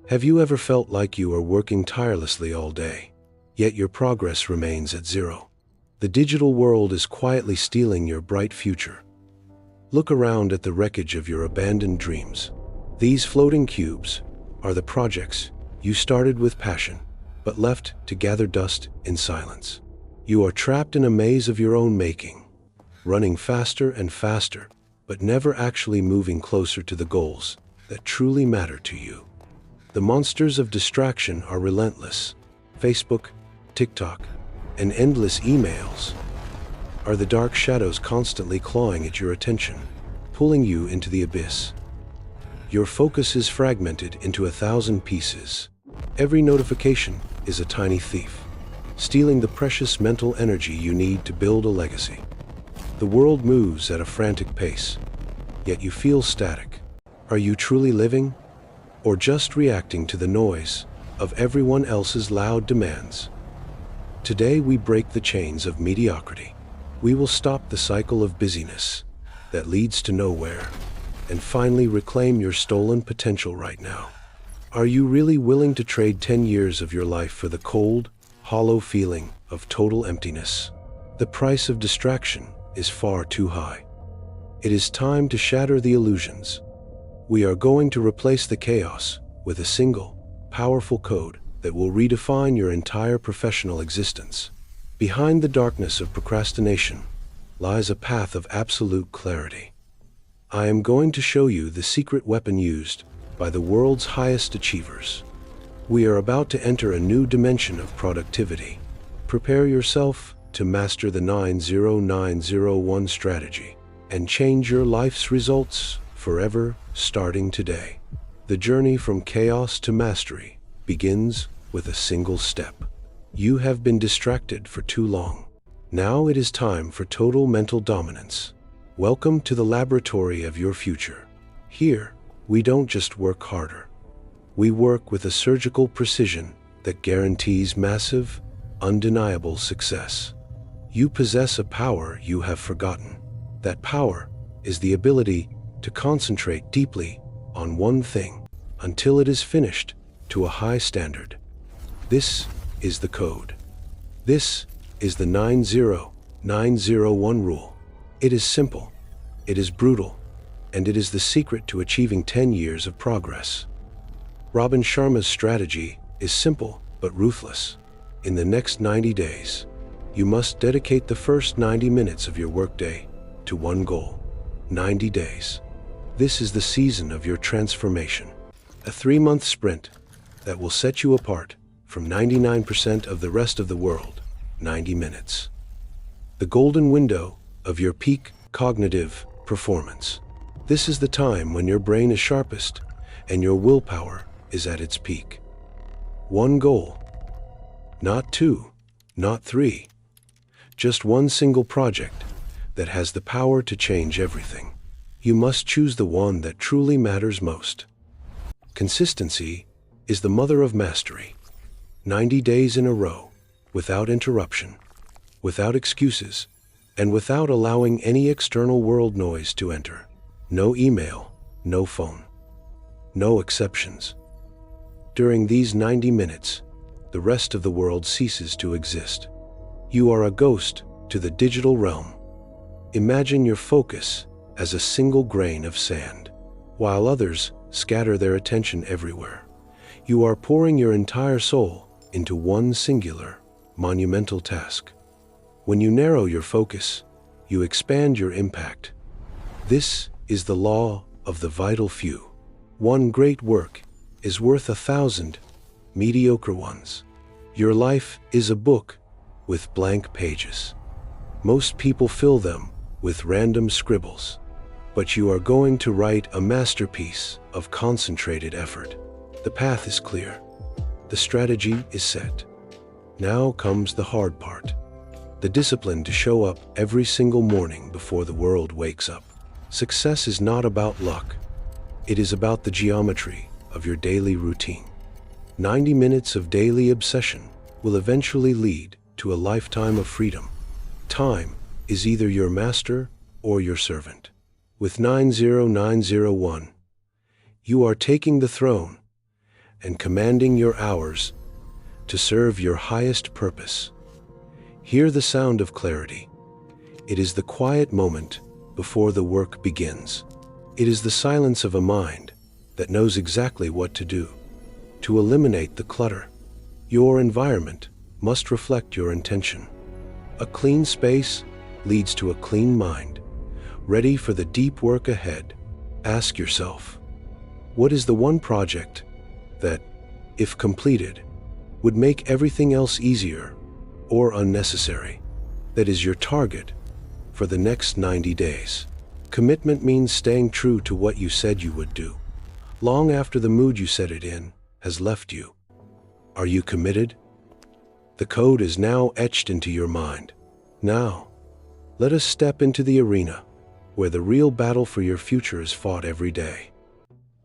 Have you ever felt like you are working tirelessly all day, yet your progress remains at zero? The digital world is quietly stealing your bright future. Look around at the wreckage of your abandoned dreams. These floating cubes are the projects you started with passion, but left to gather dust in silence. You are trapped in a maze of your own making, running faster and faster, but never actually moving closer to the goals that truly matter to you. The monsters of distraction are relentless. Facebook, TikTok, and endless emails are the dark shadows constantly clawing at your attention, pulling you into the abyss. Your focus is fragmented into 1,000 pieces. Every notification is a tiny thief, stealing the precious mental energy you need to build a legacy. The world moves at a frantic pace, yet you feel static. Are you truly living, or just reacting to the noise of everyone else's loud demands? Today we break the chains of mediocrity. We will stop the cycle of busyness that leads to nowhere, and finally reclaim your stolen potential right now. Are you really willing to trade 10 years of your life for the cold, hollow feeling of total emptiness? The price of distraction is far too high. It is time to shatter the illusions. We are going to replace the chaos with a single, powerful code that will redefine your entire professional existence. Behind the darkness of procrastination lies a path of absolute clarity. I am going to show you the secret weapon used by the world's highest achievers. We are about to enter a new dimension of productivity. Prepare yourself to master the 90901 strategy and change your life's results forever, starting today. The journey from chaos to mastery begins with a single step. You have been distracted for too long. Now it is time for total mental dominance. Welcome to the laboratory of your future. Here, we don't just work harder. We work with a surgical precision that guarantees massive, undeniable success. You possess a power you have forgotten. That power is the ability to concentrate deeply on one thing until it is finished to a high standard. This is the code. This is the 90901 rule. It is simple, it is brutal, and it is the secret to achieving 10 years of progress. Robin Sharma's strategy is simple but ruthless. In the next 90 days, you must dedicate the first 90 minutes of your workday to one goal. 90 days. This is the season of your transformation. A 3-month sprint that will set you apart from 99% of the rest of the world. 90 minutes. The golden window of your peak cognitive performance. This is the time when your brain is sharpest and your willpower is at its peak. One goal. Not 2, not 3. Just one single project that has the power to change everything. You must choose the one that truly matters most. Consistency is the mother of mastery. 90 days in a row, without interruption, without excuses, and without allowing any external world noise to enter. No email, no phone, no exceptions. During these 90 minutes, the rest of the world ceases to exist. You are a ghost to the digital realm. Imagine your focus as a single grain of sand. While others scatter their attention everywhere, you are pouring your entire soul into one singular, monumental task. When you narrow your focus, you expand your impact. This is the law of the vital few. One great work is worth 1,000 mediocre ones. Your life is a book with blank pages. Most people fill them with random scribbles, but you are going to write a masterpiece of concentrated effort. The path is clear. The strategy is set. Now comes the hard part. The discipline to show up every single morning before the world wakes up. Success is not about luck. It is about the geometry of your daily routine. 90 minutes of daily obsession will eventually lead to a lifetime of freedom. Time is either your master or your servant. With 90901, you are taking the throne, and commanding your hours to serve your highest purpose. Hear the sound of clarity. It is the quiet moment before the work begins. It is the silence of a mind that knows exactly what to do. To eliminate the clutter, your environment must reflect your intention. A clean space leads to a clean mind, ready for the deep work ahead. Ask yourself, what is the one project that, if completed, would make everything else easier or unnecessary? That is your target for the next 90 days. Commitment means staying true to what you said you would do, long after the mood you set it in has left you. Are you committed? The code is now etched into your mind. Now, let us step into the arena where the real battle for your future is fought every day.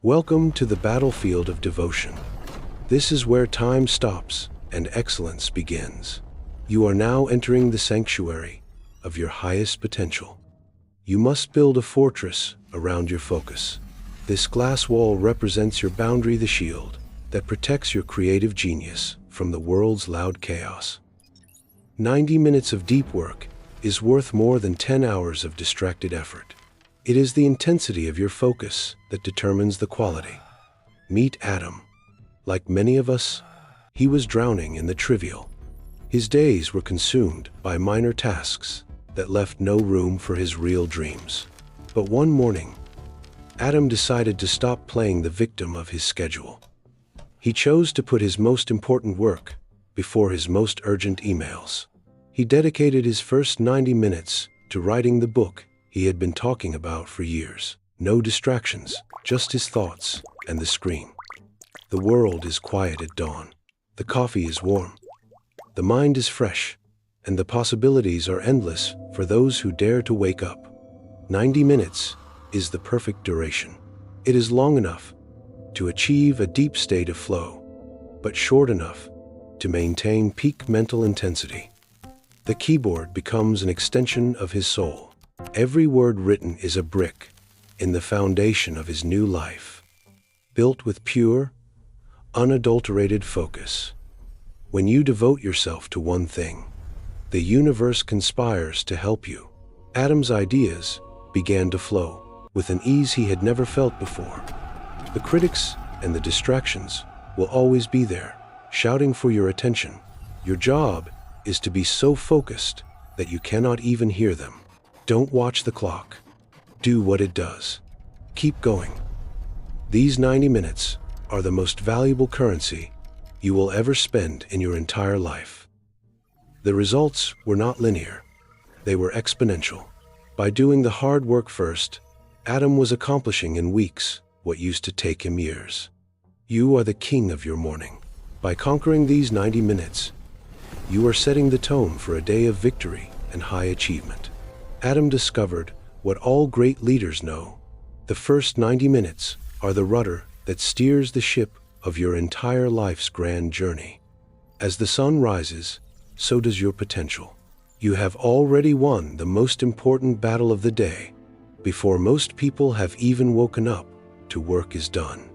Welcome to the battlefield of devotion. This is where time stops and excellence begins. You are now entering the sanctuary of your highest potential. You must build a fortress around your focus. This glass wall represents your boundary, the shield that protects your creative genius from the world's loud chaos. 90 minutes of deep work is worth more than 10 hours of distracted effort. It is the intensity of your focus that determines the quality. Meet Adam. Like many of us, he was drowning in the trivial. His days were consumed by minor tasks that left no room for his real dreams. But one morning, Adam decided to stop playing the victim of his schedule. He chose to put his most important work before his most urgent emails. He dedicated his first 90 minutes to writing the book he had been talking about for years. No distractions, just his thoughts and the screen. The world is quiet at dawn. The coffee is warm. The mind is fresh, and the possibilities are endless for those who dare to wake up. 90 minutes is the perfect duration. It is long enough to achieve a deep state of flow, but short enough to maintain peak mental intensity. The keyboard becomes an extension of his soul. Every word written is a brick in the foundation of his new life, built with pure, unadulterated focus. When you devote yourself to one thing, the universe conspires to help you. Adam's ideas began to flow with an ease he had never felt before. The critics and the distractions will always be there, shouting for your attention. Your job is to be so focused that you cannot even hear them. Don't watch the clock. Do what it does. Keep going. These 90 minutes are the most valuable currency you will ever spend in your entire life. The results were not linear. They were exponential. By doing the hard work first, Adam was accomplishing in weeks what used to take him years. You are the king of your morning. By conquering these 90 minutes, you are setting the tone for a day of victory and high achievement. Adam discovered what all great leaders know. The first 90 minutes are the rudder that steers the ship of your entire life's grand journey. As the sun rises, so does your potential. You have already won the most important battle of the day before most people have even woken up to work is done.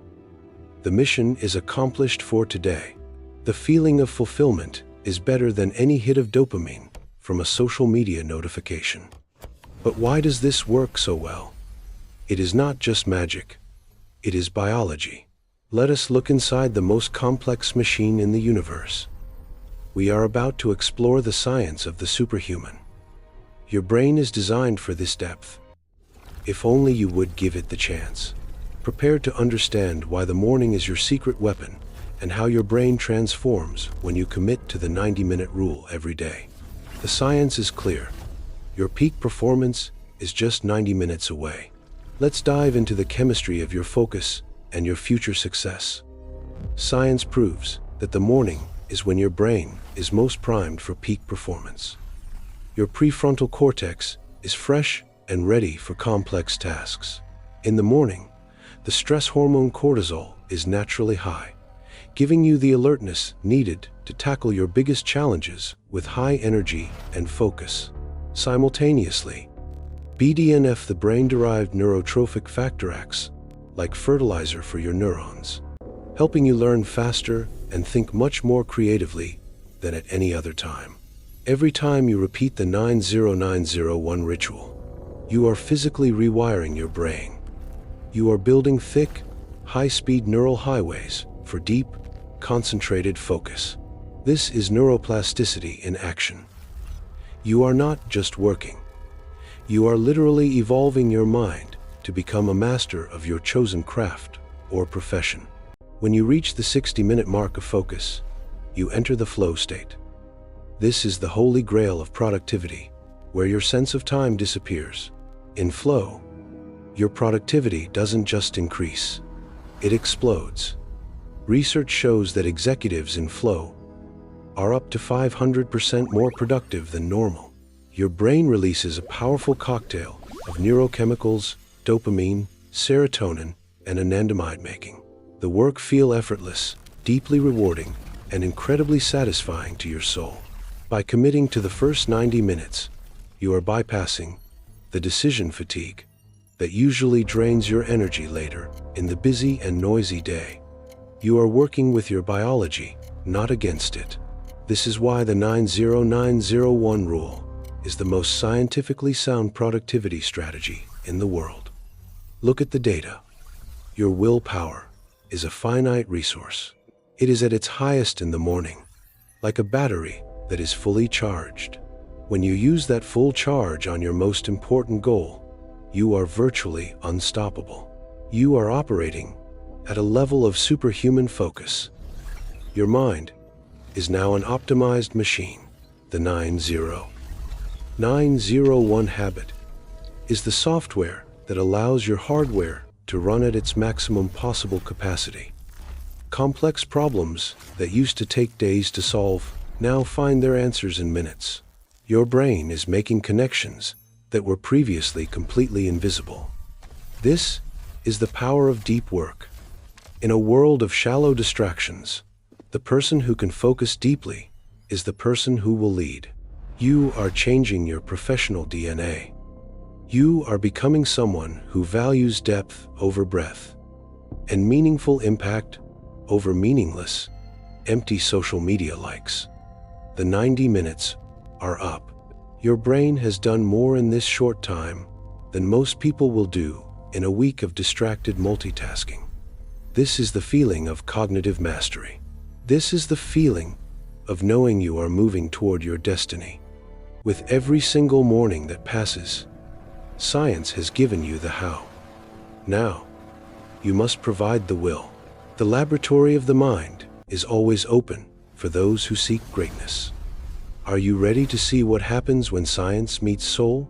The mission is accomplished for today. The feeling of fulfillment is better than any hit of dopamine from a social media notification. But why does this work so well? It is not just magic. It is biology. Let us look inside the most complex machine in the universe. We are about to explore the science of the superhuman. Your brain is designed for this depth. If only you would give it the chance. Prepare to understand why the morning is your secret weapon and how your brain transforms when you commit to the 90-minute rule every day. The science is clear. Your peak performance is just 90 minutes away. Let's dive into the chemistry of your focus and your future success. Science proves that the morning is when your brain is most primed for peak performance. Your prefrontal cortex is fresh and ready for complex tasks. In the morning, the stress hormone cortisol is naturally high, giving you the alertness needed to tackle your biggest challenges with high energy and focus. Simultaneously, BDNF, the brain-derived neurotrophic factor, acts like fertilizer for your neurons. helping you learn faster and think much more creatively than at any other time. Every time you repeat the 90901 ritual, you are physically rewiring your brain. You are building thick, high-speed neural highways for deep, concentrated focus. This is neuroplasticity in action. You are not just working. You are literally evolving your mind to become a master of your chosen craft or profession. When you reach the 60-minute mark of focus, you enter the flow state. This is the holy grail of productivity, where your sense of time disappears. In flow, your productivity doesn't just increase, it explodes. Research shows that executives in flow are up to 500% more productive than normal. Your brain releases a powerful cocktail of neurochemicals, dopamine, serotonin, and anandamide, making the work feel effortless, deeply rewarding, and incredibly satisfying to your soul. By committing to the first 90 minutes, you are bypassing the decision fatigue that usually drains your energy later in the busy and noisy day. You are working with your biology, not against it. This is why the 90901 rule is the most scientifically sound productivity strategy in the world. Look at the data. Your willpower is a finite resource. It is at its highest in the morning, like a battery that is fully charged. When you use that full charge on your most important goal, you are virtually unstoppable. You are operating at a level of superhuman focus. Your mind is now an optimized machine. The 90901 habit is the software that allows your hardware to run at its maximum possible capacity. Complex problems that used to take days to solve now find their answers in minutes. Your brain is making connections that were previously completely invisible. This is the power of deep work. In a world of shallow distractions, the person who can focus deeply is the person who will lead. You are changing your professional DNA. You are becoming someone who values depth over breadth and meaningful impact over meaningless, empty social media likes. The 90 minutes are up. Your brain has done more in this short time than most people will do in a week of distracted multitasking. This is the feeling of cognitive mastery. This is the feeling of knowing you are moving toward your destiny. With every single morning that passes, science has given you the how. Now, you must provide the will. The laboratory of the mind is always open for those who seek greatness. Are you ready to see what happens when science meets soul?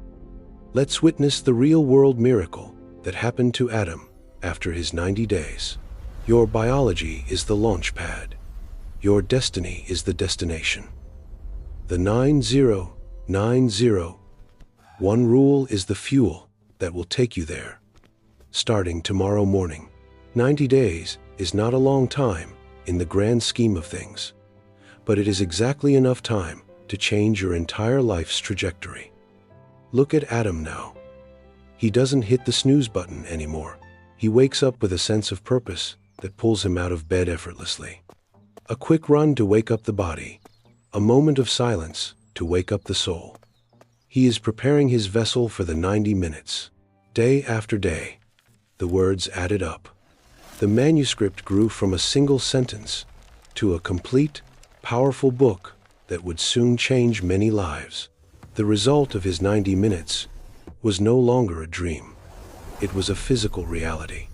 Let's witness the real-world miracle that happened to Adam after his 90 days. Your biology is the launch pad. Your destiny is the destination. The 90901 rule is the fuel that will take you there. Starting tomorrow morning. 90 days is not a long time in the grand scheme of things, but it is exactly enough time to change your entire life's trajectory. Look at Adam now. He doesn't hit the snooze button anymore. He wakes up with a sense of purpose that pulls him out of bed effortlessly. A quick run to wake up the body, a moment of silence to wake up the soul. He is preparing his vessel for the 90 minutes. Day after day, the words added up. The manuscript grew from a single sentence to a complete, powerful book that would soon change many lives. The result of his 90 minutes was no longer a dream. It was a physical reality,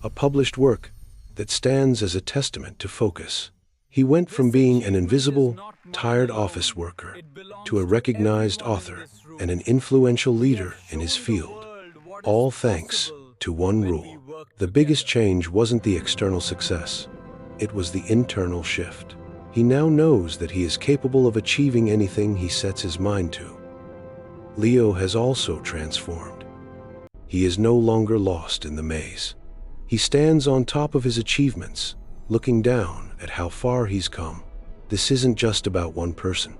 a published work that stands as a testament to focus. He went from being an invisible, tired office worker to a recognized author and an influential leader in his field, all thanks to one rule. The biggest change wasn't the external success, it was the internal shift. He now knows that he is capable of achieving anything he sets his mind to. Leo has also transformed. He is no longer lost in the maze. He stands on top of his achievements, looking down at how far he's come. This isn't just about one person.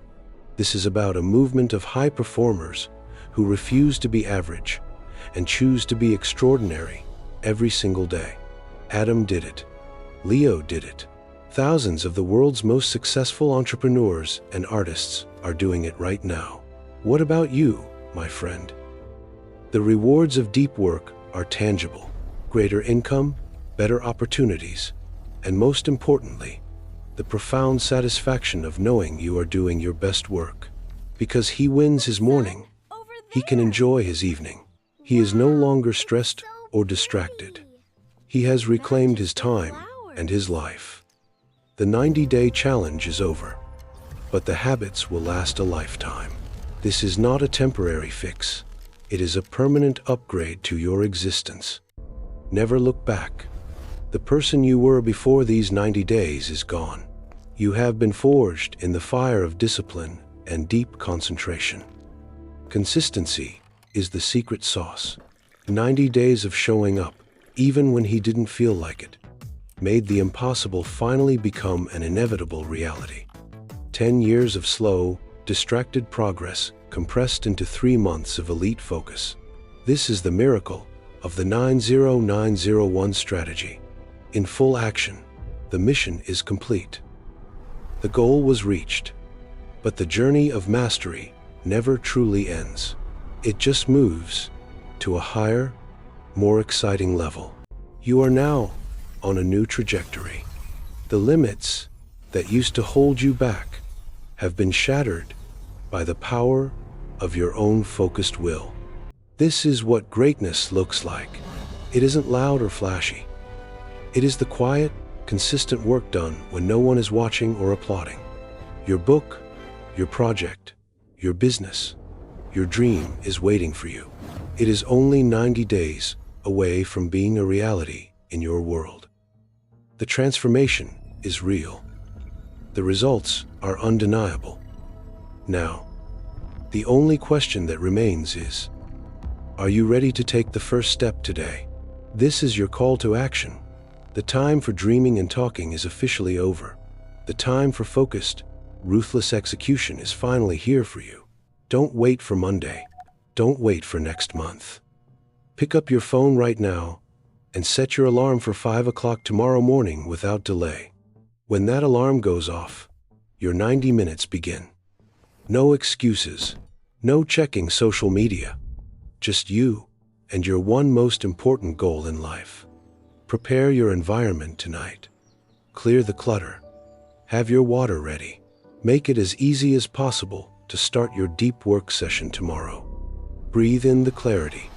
This is about a movement of high performers who refuse to be average and choose to be extraordinary every single day. Adam did it. Leo did it. Thousands of the world's most successful entrepreneurs and artists are doing it right now. What about you, my friend? The rewards of deep work are tangible. Greater income, better opportunities, and most importantly, the profound satisfaction of knowing you are doing your best work. Because he wins his morning, he can enjoy his evening. He is no longer stressed or distracted. He has reclaimed his time and his life. The 90-day challenge is over, but the habits will last a lifetime. This is not a temporary fix. It is a permanent upgrade to your existence. Never look back. The person you were before these 90 days is gone. You have been forged in the fire of discipline and deep concentration. Consistency is the secret sauce. 90 days of showing up, even when he didn't feel like it, made the impossible finally become an inevitable reality. 10 years of slow, distracted progress compressed into 3 months of elite focus. This is the miracle of the 90901 strategy. In full action, the mission is complete. The goal was reached, but the journey of mastery never truly ends. It just moves to a higher, more exciting level. You are now on a new trajectory. The limits that used to hold you back have been shattered by the power of your own focused will. This is what greatness looks like. It isn't loud or flashy. It is the quiet, consistent work done when no one is watching or applauding. Your book, your project, your business, your dream is waiting for you. It is only 90 days away from being a reality in your world. The transformation is real. The results are undeniable. Now, the only question that remains is, are you ready to take the first step today? This is your call to action. The time for dreaming and talking is officially over. The time for focused, ruthless execution is finally here for you. Don't wait for Monday. Don't wait for next month. Pick up your phone right now and set your alarm for 5 o'clock tomorrow morning without delay. When that alarm goes off, your 90 minutes begin. No excuses, no checking social media, just you and your one most important goal in life. Prepare your environment tonight. Clear the clutter. Have your water ready. Make it as easy as possible to start your deep work session tomorrow. Breathe in the clarity.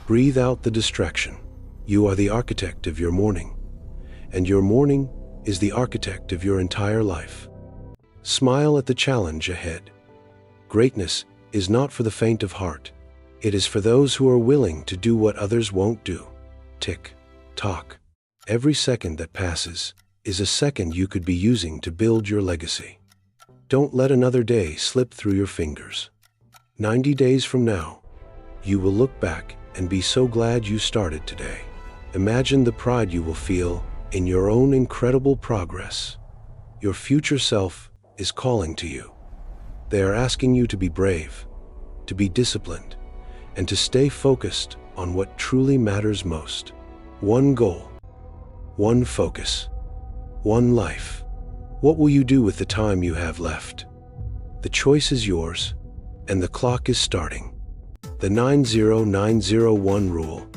Breathe out the distraction. You are the architect of your morning, and your morning is the architect of your entire life. Smile at the challenge ahead. Greatness is not for the faint of heart. It is for those who are willing to do what others won't do. Tick, tock. Every second that passes is a second you could be using to build your legacy. Don't let another day slip through your fingers. 90 days from now, you will look back and be so glad you started today. Imagine the pride you will feel in your own incredible progress. Your future self is calling to you. They are asking you to be brave, to be disciplined, and to stay focused on what truly matters most. One goal, one focus, one life. What will you do with the time you have left? The choice is yours, and the clock is starting. The 90901 rule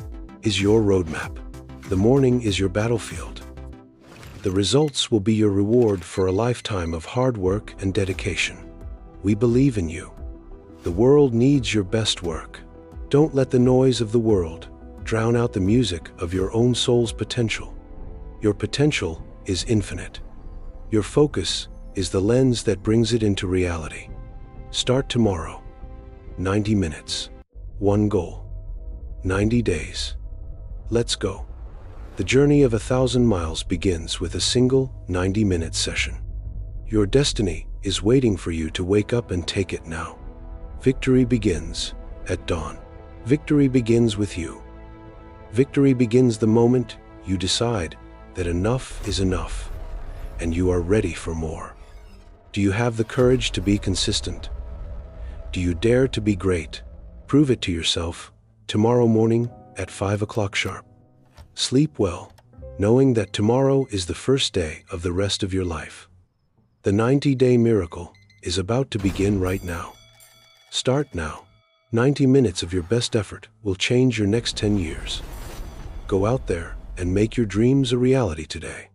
is your roadmap. The morning is your battlefield. The results will be your reward for a lifetime of hard work and dedication. We believe in you. The world needs your best work. Don't let the noise of the world drown out the music of your own soul's potential. Your potential is infinite. Your focus is the lens that brings it into reality. Start tomorrow. 90 minutes. One goal. 90 days. Let's go. The journey of 1,000 miles begins with a single 90-minute session. Your destiny is waiting for you to wake up and take it now. Victory begins at dawn. Victory begins with you. Victory begins the moment you decide that enough is enough and you are ready for more. Do you have the courage to be consistent? Do you dare to be great? Prove it to yourself tomorrow morning at 5 o'clock sharp. Sleep well, knowing that tomorrow is the first day of the rest of your life. The 90-day miracle is about to begin right now. Start now. 90 minutes of your best effort will change your next 10 years. Go out there and make your dreams a reality today.